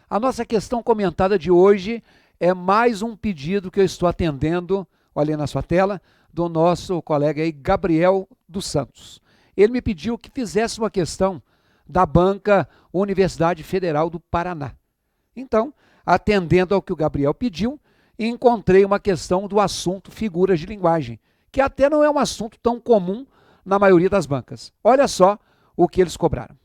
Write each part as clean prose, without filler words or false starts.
A nossa questão comentada de hoje é mais um pedido que eu estou atendendo, olha aí na sua tela, do nosso colega aí, Gabriel dos Santos. Ele me pediu que fizesse uma questão da banca Universidade Federal do Paraná. Então, atendendo ao que o Gabriel pediu, encontrei uma questão do assunto figuras de linguagem, que até não é um assunto tão comum na maioria das bancas. Olha só o que eles cobraram.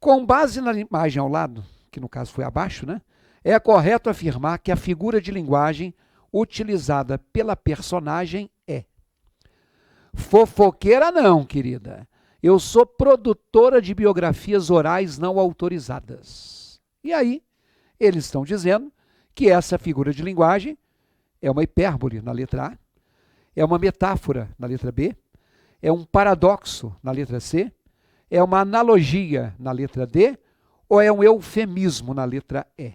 Com base na imagem ao lado, que no caso foi abaixo, né, é correto afirmar que a figura de linguagem utilizada pela personagem é: fofoqueira não, querida. Eu sou produtora de biografias orais não autorizadas. E aí, eles estão dizendo que essa figura de linguagem é uma hipérbole na letra A, é uma metáfora na letra B, é um paradoxo na letra C, é uma analogia na letra D ou é um eufemismo na letra E.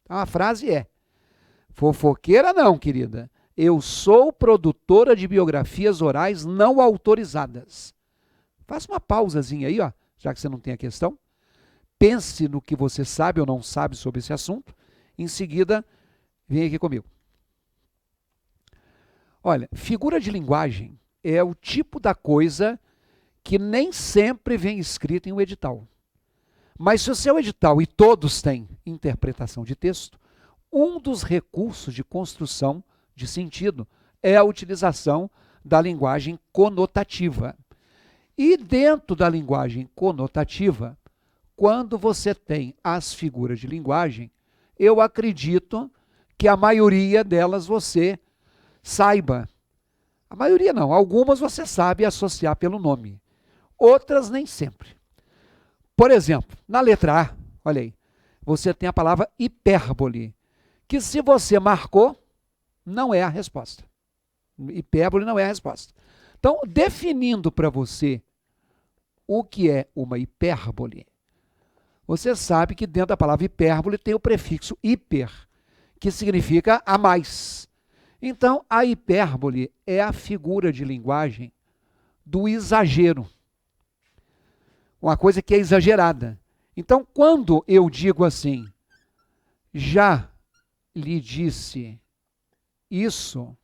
Então a frase é: fofoqueira não, querida. Eu sou produtora de biografias orais não autorizadas. Faça uma pausazinha aí, ó, já que você não tem a questão. Pense no que você sabe ou não sabe sobre esse assunto. Em seguida, vem aqui comigo. Olha, figura de linguagem é o tipo da coisa que nem sempre vem escrito em um edital. Mas se o seu edital, e todos têm interpretação de texto, um dos recursos de construção de sentido é a utilização da linguagem conotativa. E dentro da linguagem conotativa, quando você tem as figuras de linguagem, eu acredito que a maioria delas você saiba. A maioria não, algumas você sabe associar pelo nome. Outras nem sempre. Por exemplo, na letra A, olha aí, você tem a palavra hipérbole, que se você marcou, não é a resposta. Hipérbole não é a resposta. Então, definindo para você o que é uma hipérbole, você sabe que dentro da palavra hipérbole tem o prefixo hiper, que significa a mais. Então, a hipérbole é a figura de linguagem do exagero. Uma coisa que é exagerada. Então, quando eu digo assim, já lhe disse isso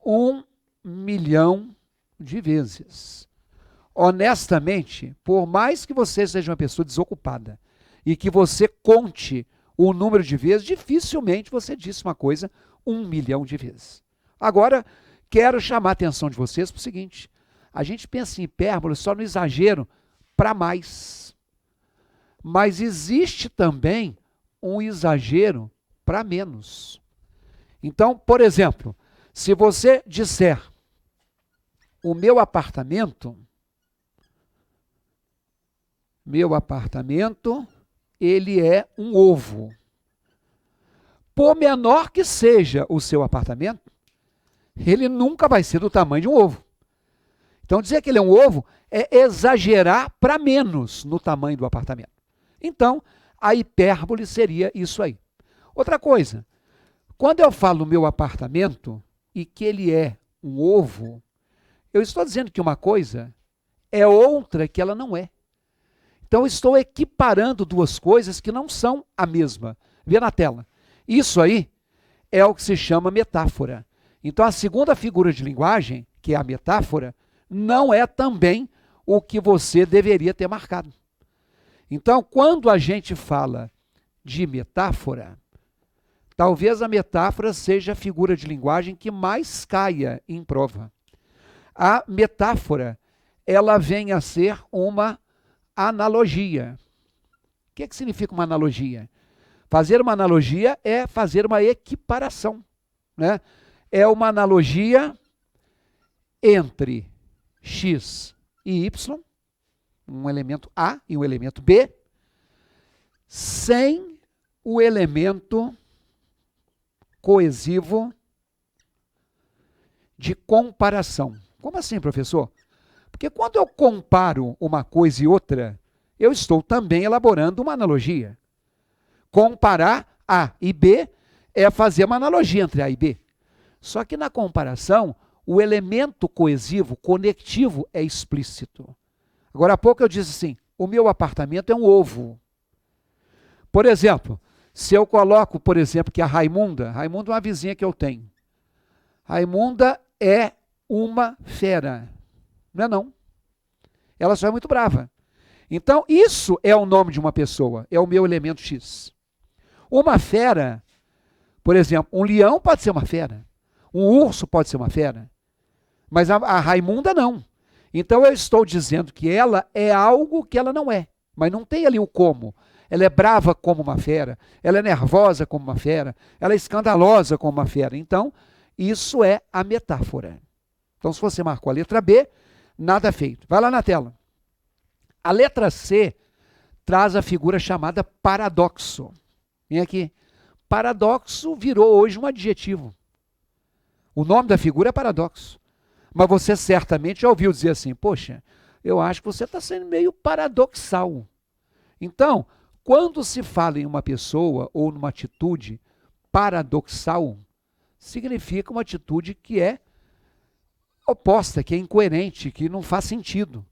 1 milhão de vezes. Honestamente, por mais que você seja uma pessoa desocupada e que você conte o número de vezes, dificilmente você disse uma coisa 1 milhão de vezes. Agora, quero chamar a atenção de vocês para o seguinte: a gente pensa em hipérbole só no exagero para mais. Mas existe também um exagero para menos. Então, por exemplo, se você disser o meu apartamento, ele é um ovo. Por menor que seja o seu apartamento, ele nunca vai ser do tamanho de um ovo. Então, dizer que ele é um ovo é exagerar para menos no tamanho do apartamento. Então, a hipérbole seria isso aí. Outra coisa, quando eu falo meu apartamento e que ele é um ovo, eu estou dizendo que uma coisa é outra que ela não é. Então, eu estou equiparando duas coisas que não são a mesma. Vê na tela. Isso aí é o que se chama metáfora. Então, a segunda figura de linguagem, que é a metáfora, não é também o que você deveria ter marcado. Então, quando a gente fala de metáfora, talvez a metáfora seja a figura de linguagem que mais caia em prova. A metáfora, ela vem a ser uma analogia. O que significa uma analogia? Fazer uma analogia é fazer uma equiparação, né? É uma analogia entre x e y, um elemento A e um elemento B, sem o elemento coesivo de comparação. Como assim, professor? Porque quando eu comparo uma coisa e outra, eu estou também elaborando uma analogia. Comparar A e B é fazer uma analogia entre A e B. Só que na comparação, o elemento coesivo, conectivo, é explícito. Agora há pouco eu disse assim, o meu apartamento é um ovo. Por exemplo, se eu coloco, por exemplo, que a Raimunda é uma vizinha que eu tenho. Raimunda é uma fera. Não é não. Ela só é muito brava. Então, isso é o nome de uma pessoa, é o meu elemento X. Uma fera, por exemplo, um leão pode ser uma fera, um urso pode ser uma fera, mas a Raimunda não. Então, eu estou dizendo que ela é algo que ela não é, mas não tem ali o como. Ela é brava como uma fera, ela é nervosa como uma fera, ela é escandalosa como uma fera. Então, isso é a metáfora. Então, se você marcou a letra B, nada feito. Vai lá na tela. A letra C traz a figura chamada paradoxo. Vem aqui. Paradoxo virou hoje um adjetivo. O nome da figura é paradoxo. Mas você certamente já ouviu dizer assim, poxa, eu acho que você está sendo meio paradoxal. Então, quando se fala em uma pessoa ou numa atitude paradoxal, significa uma atitude que é oposta, que é incoerente, que não faz sentido.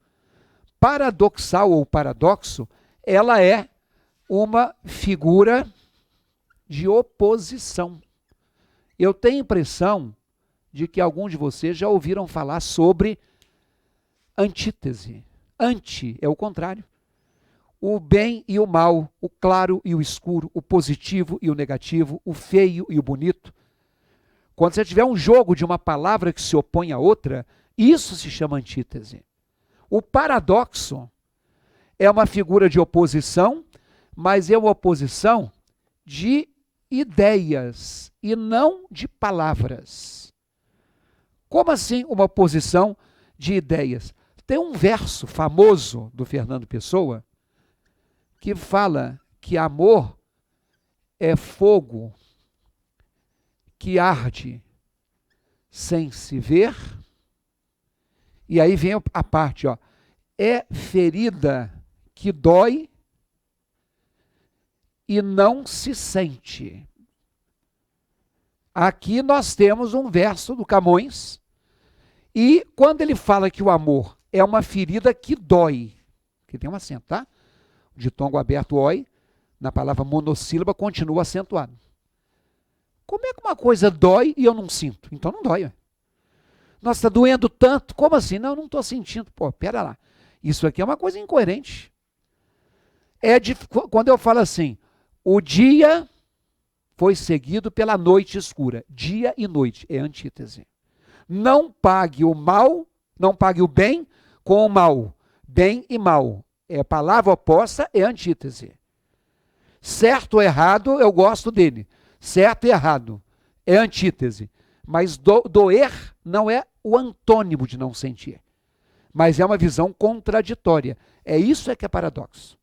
Paradoxal ou paradoxo, ela é uma figura de oposição. Eu tenho a impressão de que alguns de vocês já ouviram falar sobre antítese. Anti é o contrário. O bem e o mal, o claro e o escuro, o positivo e o negativo, o feio e o bonito. Quando você tiver um jogo de uma palavra que se opõe a outra, isso se chama antítese. O paradoxo é uma figura de oposição, mas é uma oposição de ideias e não de palavras. Como assim uma oposição de ideias? Tem um verso famoso do Fernando Pessoa que fala que amor é fogo que arde sem se ver. E aí vem a parte, ó, é ferida que dói e não se sente. Aqui nós temos um verso do Camões, e quando ele fala que o amor é uma ferida que dói, que tem um acento, tá? O ditongo aberto oi, na palavra monossílaba, continua acentuado. Como é que uma coisa dói e eu não sinto? Então não dói, ó. Nossa, está doendo tanto. Como assim? Não, eu não estou sentindo. Pô, pera lá. Isso aqui é uma coisa incoerente. Quando eu falo assim, o dia foi seguido pela noite escura. Dia e noite é antítese. Não pague o mal, não pague o bem com o mal. Bem e mal. É a palavra oposta, é antítese. Certo ou errado, eu gosto dele. Certo e errado é antítese. Mas doer não é o antônimo de não sentir. Mas é uma visão contraditória. É isso que é paradoxo.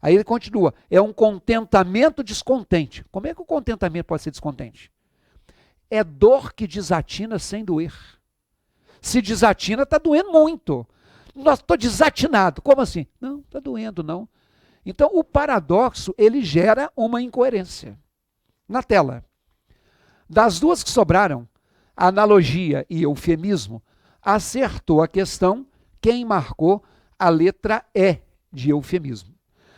Aí ele continua. É um contentamento descontente. Como é que o contentamento pode ser descontente? É dor que desatina sem doer. Se desatina, está doendo muito. Nossa, estou desatinado. Como assim? Não, está doendo, não. Então, o paradoxo, ele gera uma incoerência. Na tela. Das duas que sobraram, analogia e eufemismo, acertou a questão quem marcou a letra E de eufemismo.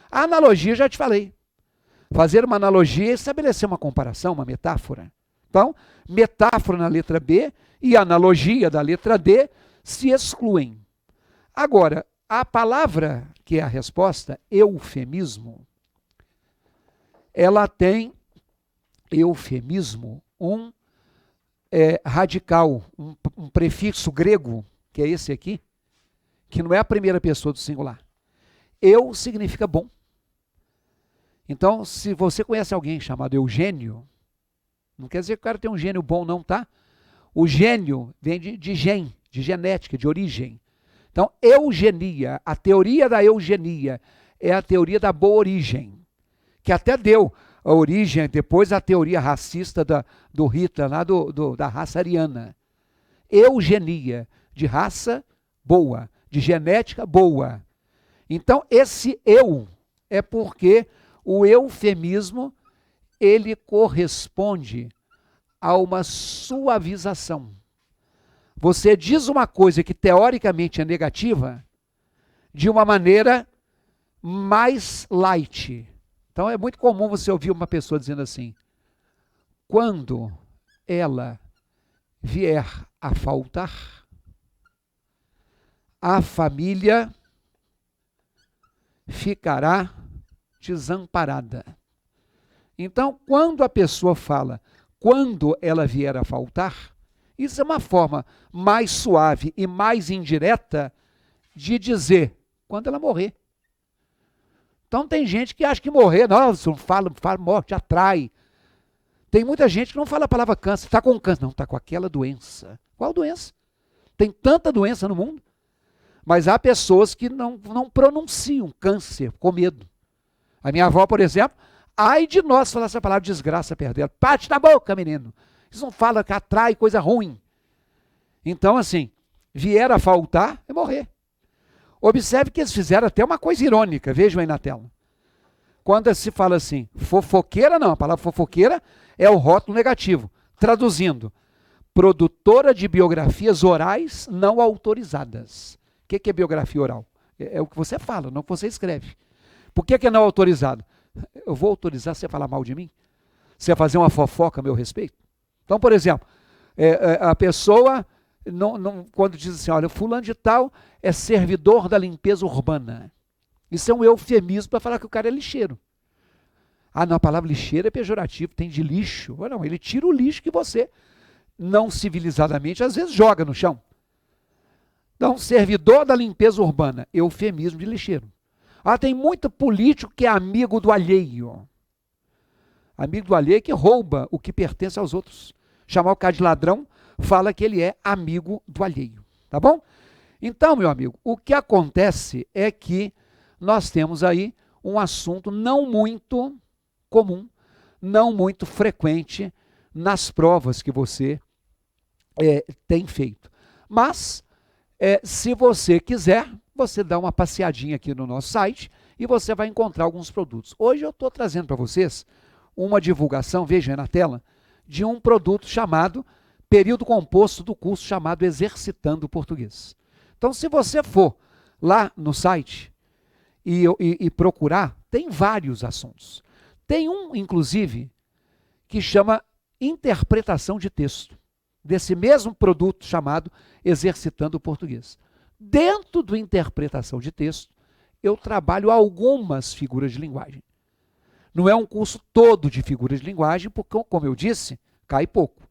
A analogia, já te falei. Fazer uma analogia é estabelecer uma comparação, uma metáfora. Então, metáfora na letra B e analogia da letra D se excluem. Agora, a palavra que é a resposta, eufemismo, ela tem eufemismo, um radical, um prefixo grego, que é esse aqui, que não é a primeira pessoa do singular. Eu significa bom. Então, se você conhece alguém chamado Eugênio, não quer dizer que o cara tem um gênio bom, não, tá? O gênio vem de gen, de genética, de origem. Então, eugenia, a teoria da eugenia é a teoria da boa origem, que até deu a origem, depois a teoria racista do Hitler, lá da raça ariana. Eugenia, de raça boa, de genética boa. Então, esse eu é porque o eufemismo, ele corresponde a uma suavização. Você diz uma coisa que teoricamente é negativa de uma maneira mais light, Então é muito comum você ouvir uma pessoa dizendo assim: quando ela vier a faltar, a família ficará desamparada. Então, quando a pessoa fala, quando ela vier a faltar, isso é uma forma mais suave e mais indireta de dizer, quando ela morrer. Então tem gente que acha que morrer, não fala morte, atrai. Tem muita gente que não fala a palavra câncer, está com câncer, não, está com aquela doença. Qual doença? Tem tanta doença no mundo. Mas há pessoas que não pronunciam câncer com medo. A minha avó, por exemplo, ai de nós falar essa palavra desgraça perto dela. Parte da boca, menino. Isso não fala que atrai coisa ruim. Então, assim, vier a faltar, é morrer. Observe que eles fizeram até uma coisa irônica, vejam aí na tela. Quando se fala assim, fofoqueira, não, a palavra fofoqueira é o rótulo negativo. Traduzindo, produtora de biografias orais não autorizadas. O que é biografia oral? É o que você fala, não o que você escreve. Por que é não autorizado? Eu vou autorizar você falar mal de mim? Você fazer uma fofoca a meu respeito? Então, por exemplo, a pessoa, quando diz assim, olha, fulano de tal é servidor da limpeza urbana. Isso é um eufemismo para falar que o cara é lixeiro. Ah, não, a palavra lixeiro é pejorativo, tem de lixo. Não, ele tira o lixo que você, não civilizadamente, às vezes joga no chão. Então, servidor da limpeza urbana, eufemismo de lixeiro. Ah, tem muito político que é amigo do alheio. Amigo do alheio que rouba o que pertence aos outros. Chamar o cara de ladrão, fala que ele é amigo do alheio. Tá bom? Então, meu amigo, o que acontece é que nós temos aí um assunto não muito comum, não muito frequente nas provas que você tem feito. Mas, se você quiser, você dá uma passeadinha aqui no nosso site e você vai encontrar alguns produtos. Hoje eu estou trazendo para vocês uma divulgação, veja aí na tela, de um produto chamado, período composto do curso chamado Exercitando o Português. Então, se você for lá no site e procurar, tem vários assuntos. Tem um, inclusive, que chama interpretação de texto, desse mesmo produto chamado Exercitando o Português. Dentro do interpretação de texto, eu trabalho algumas figuras de linguagem. Não é um curso todo de figuras de linguagem, porque, como eu disse, cai pouco.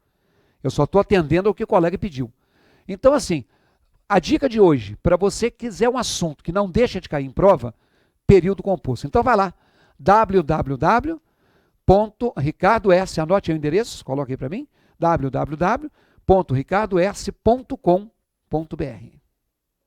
Eu só estou atendendo ao que o colega pediu. Então, assim, a dica de hoje, para você que quiser um assunto que não deixa de cair em prova, período composto. Então, vai lá, www.ricardos, anote aí o endereço, coloque aí para mim, www.ricardos.com.br.